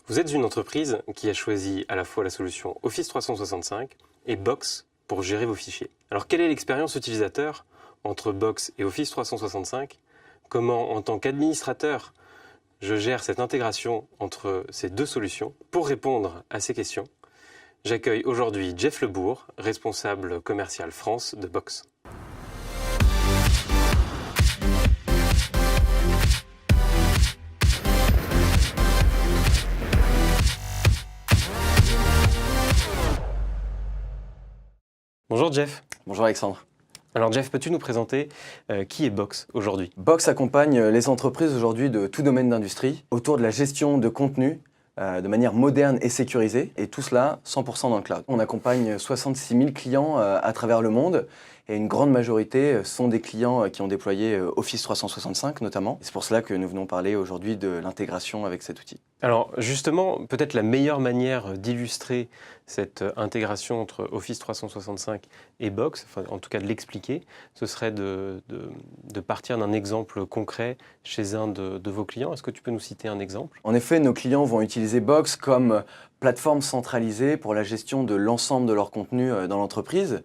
Vous êtes une entreprise qui a choisi à la fois la solution Office 365 et Box pour gérer vos fichiers. Alors quelle est l'expérience utilisateur entre Box et Office 365 ? Comment, en tant qu'administrateur, je gère cette intégration entre ces deux solutions? Pour répondre à ces questions, j'accueille aujourd'hui Jeff Lebourg, responsable commercial France de Box. Bonjour Jeff. Bonjour Alexandre. Alors Jeff, peux-tu nous présenter qui est Box aujourd'hui? Box accompagne les entreprises aujourd'hui de tout domaine d'industrie autour de la gestion de contenu de manière moderne et sécurisée, et tout cela 100% dans le cloud. On accompagne 66 000 clients à travers le monde, et une grande majorité sont des clients qui ont déployé Office 365 notamment. C'est pour cela que nous venons parler aujourd'hui de l'intégration avec cet outil. Alors justement, peut-être la meilleure manière d'illustrer cette intégration entre Office 365 et Box, enfin, en tout cas de l'expliquer, ce serait de partir d'un exemple concret chez un de vos clients. Est-ce que tu peux nous citer un exemple? En effet, nos clients vont utiliser Box comme plateforme centralisée pour la gestion de l'ensemble de leur contenu dans l'entreprise.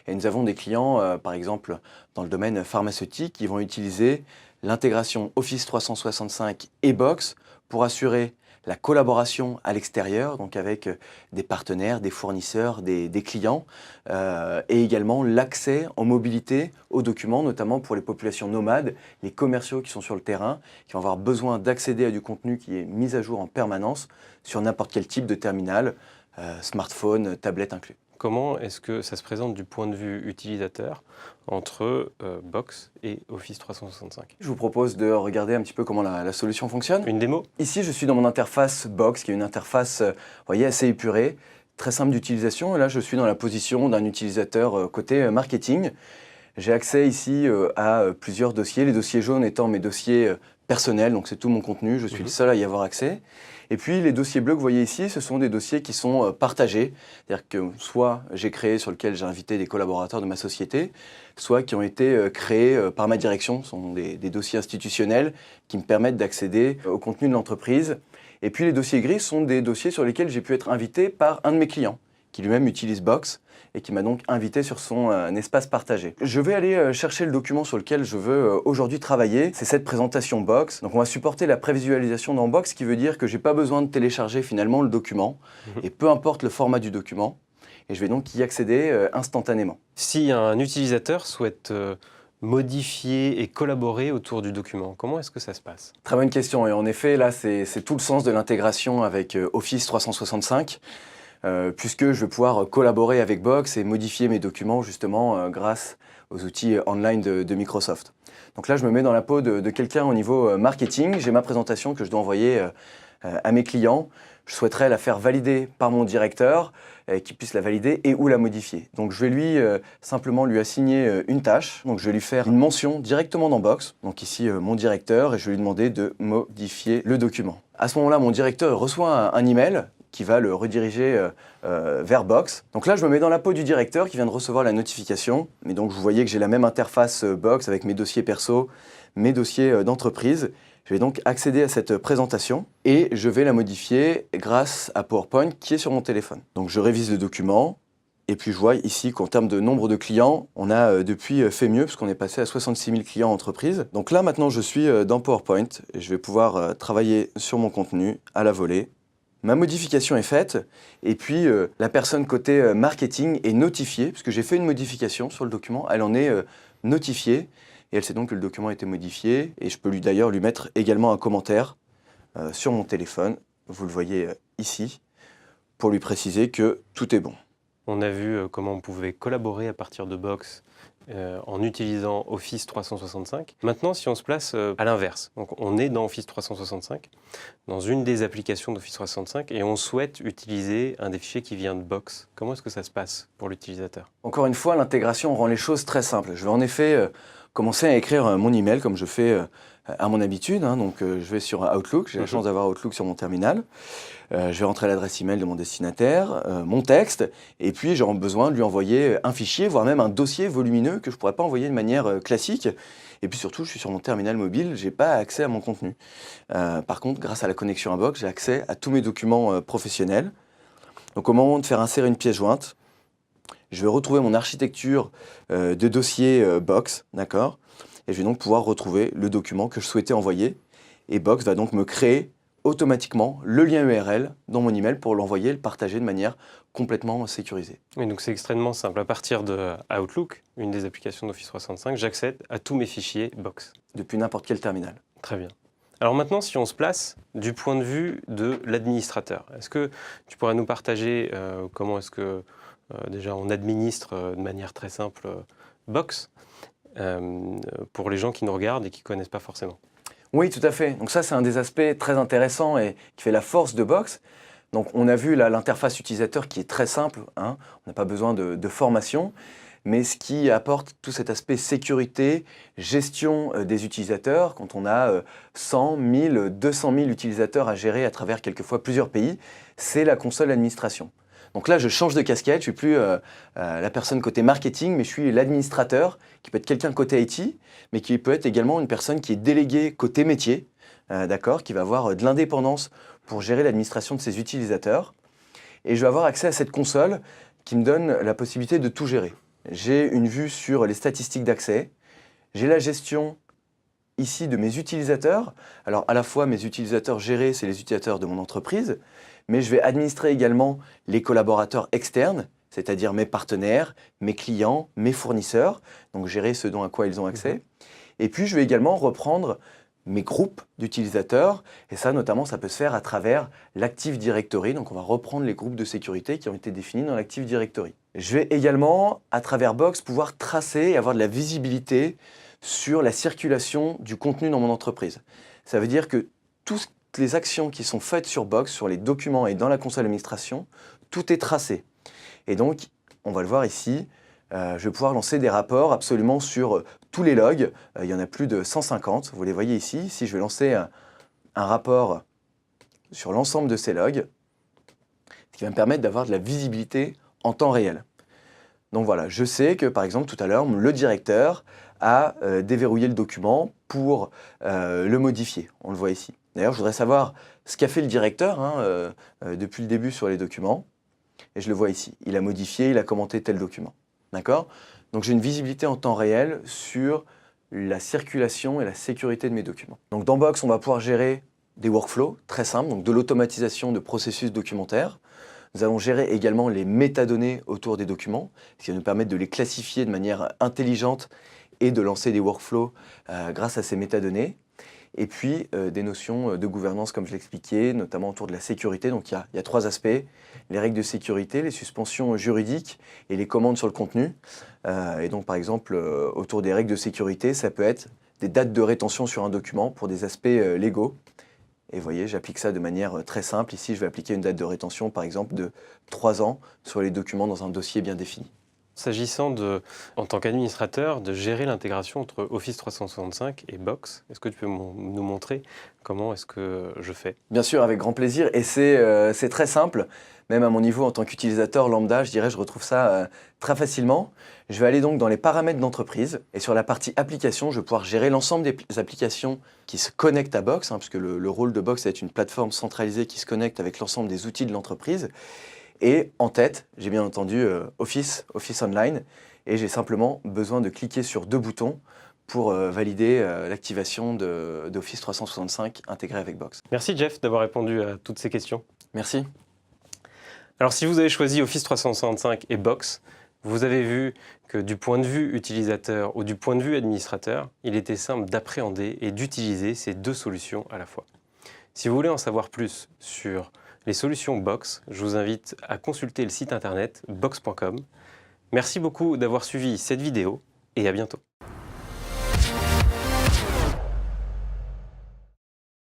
Et nous avons des clients, par exemple, dans le domaine pharmaceutique, qui vont utiliser l'intégration Office 365 et Box pour assurer la collaboration à l'extérieur, donc avec des partenaires, des fournisseurs, des clients, et également l'accès en mobilité aux documents, notamment pour les populations nomades, les commerciaux qui sont sur le terrain, qui vont avoir besoin d'accéder à du contenu qui est mis à jour en permanence sur n'importe quel type de terminal, smartphone, tablette inclus. Comment est-ce que ça se présente du point de vue utilisateur entre Box et Office 365? Je vous propose de regarder un petit peu comment la solution fonctionne. Une démo? Ici, je suis dans mon interface Box, qui est une interface assez épurée, très simple d'utilisation. Et là, je suis dans la position d'un utilisateur côté marketing. J'ai accès ici à plusieurs dossiers, les dossiers jaunes étant mes dossiers personnels, donc c'est tout mon contenu, je suis le seul à y avoir accès. Et puis les dossiers bleus que vous voyez ici, ce sont des dossiers qui sont partagés, c'est-à-dire que soit j'ai créé, sur lequel j'ai invité des collaborateurs de ma société, soit qui ont été créés par ma direction. Ce sont des dossiers institutionnels qui me permettent d'accéder au contenu de l'entreprise. Et puis les dossiers gris sont des dossiers sur lesquels j'ai pu être invité par un de mes clients, qui lui-même utilise Box et qui m'a donc invité sur son espace partagé. Je vais aller chercher le document sur lequel je veux aujourd'hui travailler. C'est cette présentation Box. Donc on va supporter la prévisualisation dans Box, ce qui veut dire que je n'ai pas besoin de télécharger finalement le document, et peu importe le format du document, et je vais donc y accéder instantanément. Si un utilisateur souhaite modifier et collaborer autour du document, comment est-ce que ça se passe? Très bonne question, et en effet là c'est tout le sens de l'intégration avec Office 365. Puisque je vais pouvoir collaborer avec Box et modifier mes documents justement grâce aux outils online de Microsoft. Donc là, je me mets dans la peau de quelqu'un au niveau marketing. J'ai ma présentation que je dois envoyer à mes clients. Je souhaiterais la faire valider par mon directeur, qui puisse la valider et ou la modifier. Donc je vais simplement lui assigner une tâche. Donc je vais lui faire une mention directement dans Box. Donc ici, mon directeur, et je vais lui demander de modifier le document. À ce moment-là, mon directeur reçoit un email qui va le rediriger vers Box. Donc là, je me mets dans la peau du directeur qui vient de recevoir la notification. Mais donc, vous voyez que j'ai la même interface Box avec mes dossiers perso, mes dossiers d'entreprise. Je vais donc accéder à cette présentation et je vais la modifier grâce à PowerPoint qui est sur mon téléphone. Donc, je révise le document et puis je vois ici qu'en termes de nombre de clients, on a depuis fait mieux puisqu'on est passé à 66 000 clients entreprises. Donc là, maintenant, je suis dans PowerPoint et je vais pouvoir travailler sur mon contenu à la volée. Ma modification est faite et puis la personne côté marketing est notifiée, puisque j'ai fait une modification sur le document, elle en est notifiée et elle sait donc que le document a été modifié, et je peux d'ailleurs lui mettre également un commentaire sur mon téléphone, vous le voyez ici, pour lui préciser que tout est bon. On a vu comment on pouvait collaborer à partir de Box en utilisant Office 365. Maintenant, si on se place à l'inverse, donc on est dans Office 365, dans une des applications d'Office 365, et on souhaite utiliser un des fichiers qui vient de Box. Comment est-ce que ça se passe pour l'utilisateur? Encore une fois, l'intégration rend les choses très simples. Je vais en effet commencer à écrire mon email comme je fais à mon habitude. Donc je vais sur Outlook, j'ai la chance d'avoir Outlook sur mon terminal. Je vais rentrer l'adresse email de mon destinataire, mon texte, et puis j'aurai besoin de lui envoyer un fichier, voire même un dossier volumineux que je ne pourrais pas envoyer de manière classique. Et puis surtout, je suis sur mon terminal mobile, je n'ai pas accès à mon contenu. Par contre, grâce à la connexion à Box, j'ai accès à tous mes documents professionnels. Donc au moment de faire insérer une pièce jointe, je vais retrouver mon architecture de dossier Box, d'accord? Et je vais donc pouvoir retrouver le document que je souhaitais envoyer. Et Box va donc me créer automatiquement le lien URL dans mon email pour l'envoyer et le partager de manière complètement sécurisée. Oui, donc c'est extrêmement simple. À partir de Outlook, une des applications d'Office 365, j'accède à tous mes fichiers Box. Depuis n'importe quel terminal. Très bien. Alors maintenant, si on se place du point de vue de l'administrateur, est-ce que tu pourrais nous partager comment est-ce que déjà on administre de manière très simple Box pour les gens qui nous regardent et qui ne connaissent pas forcément? Oui, tout à fait. Donc ça, c'est un des aspects très intéressants et qui fait la force de Box. Donc on a vu là l'interface utilisateur qui est très simple, hein. On n'a pas besoin de formation, mais ce qui apporte tout cet aspect sécurité, gestion des utilisateurs, quand on a 100, 1000, 200 000 utilisateurs à gérer à travers quelquefois plusieurs pays, c'est la console administration. Donc là, je change de casquette, je ne suis plus la personne côté marketing, mais je suis l'administrateur, qui peut être quelqu'un côté IT, mais qui peut être également une personne qui est déléguée côté métier, d'accord, qui va avoir de l'indépendance pour gérer l'administration de ses utilisateurs. Et je vais avoir accès à cette console qui me donne la possibilité de tout gérer. J'ai une vue sur les statistiques d'accès, j'ai la gestion ici de mes utilisateurs. Alors à la fois mes utilisateurs gérés, c'est les utilisateurs de mon entreprise, mais je vais administrer également les collaborateurs externes, c'est-à-dire mes partenaires, mes clients, mes fournisseurs, donc gérer ce dont à quoi ils ont accès. Et puis je vais également reprendre mes groupes d'utilisateurs, et ça notamment ça peut se faire à travers l'Active Directory, donc on va reprendre les groupes de sécurité qui ont été définis dans l'Active Directory. Je vais également, à travers Box, pouvoir tracer et avoir de la visibilité sur la circulation du contenu dans mon entreprise. Ça veut dire que toutes les actions qui sont faites sur Box, sur les documents et dans la console d'administration, tout est tracé. Et donc, on va le voir ici, je vais pouvoir lancer des rapports absolument sur tous les logs. Il y en a plus de 150, vous les voyez ici. Si je vais lancer un rapport sur l'ensemble de ces logs, ce qui va me permettre d'avoir de la visibilité en temps réel. Donc voilà, je sais que par exemple tout à l'heure, le directeur a déverrouillé le document pour le modifier. On le voit ici. D'ailleurs, je voudrais savoir ce qu'a fait le directeur depuis le début sur les documents. Et je le vois ici. Il a modifié, il a commenté tel document. D'accord? Donc j'ai une visibilité en temps réel sur la circulation et la sécurité de mes documents. Donc dans Box, on va pouvoir gérer des workflows très simples, donc de l'automatisation de processus documentaires. Nous allons gérer également les métadonnées autour des documents, ce qui va nous permettre de les classifier de manière intelligente et de lancer des workflows grâce à ces métadonnées. Et puis des notions de gouvernance, comme je l'expliquais, notamment autour de la sécurité. Donc il y a trois aspects, les règles de sécurité, les suspensions juridiques et les commandes sur le contenu. Et donc par exemple, autour des règles de sécurité, ça peut être des dates de rétention sur un document pour des aspects légaux. Et vous voyez, j'applique ça de manière très simple. Ici, je vais appliquer une date de rétention, par exemple, de 3 ans sur les documents dans un dossier bien défini. S'agissant en tant qu'administrateur, de gérer l'intégration entre Office 365 et Box, est-ce que tu peux nous montrer comment est-ce que je fais? Bien sûr, avec grand plaisir. Et c'est très simple. Même à mon niveau, en tant qu'utilisateur lambda, je dirais, je retrouve ça très facilement. Je vais aller donc dans les paramètres d'entreprise. Et sur la partie application, je vais pouvoir gérer l'ensemble des applications qui se connectent à Box, puisque le rôle de Box, c'est d'être une plateforme centralisée qui se connecte avec l'ensemble des outils de l'entreprise. Et en tête, j'ai bien entendu Office Online, et j'ai simplement besoin de cliquer sur 2 boutons pour valider l'activation d'Office 365 intégré avec Box. Merci Jeff d'avoir répondu à toutes ces questions. Merci. Alors si vous avez choisi Office 365 et Box, vous avez vu que du point de vue utilisateur ou du point de vue administrateur, il était simple d'appréhender et d'utiliser ces deux solutions à la fois. Si vous voulez en savoir plus sur les solutions Box, je vous invite à consulter le site internet box.com. Merci beaucoup d'avoir suivi cette vidéo et à bientôt.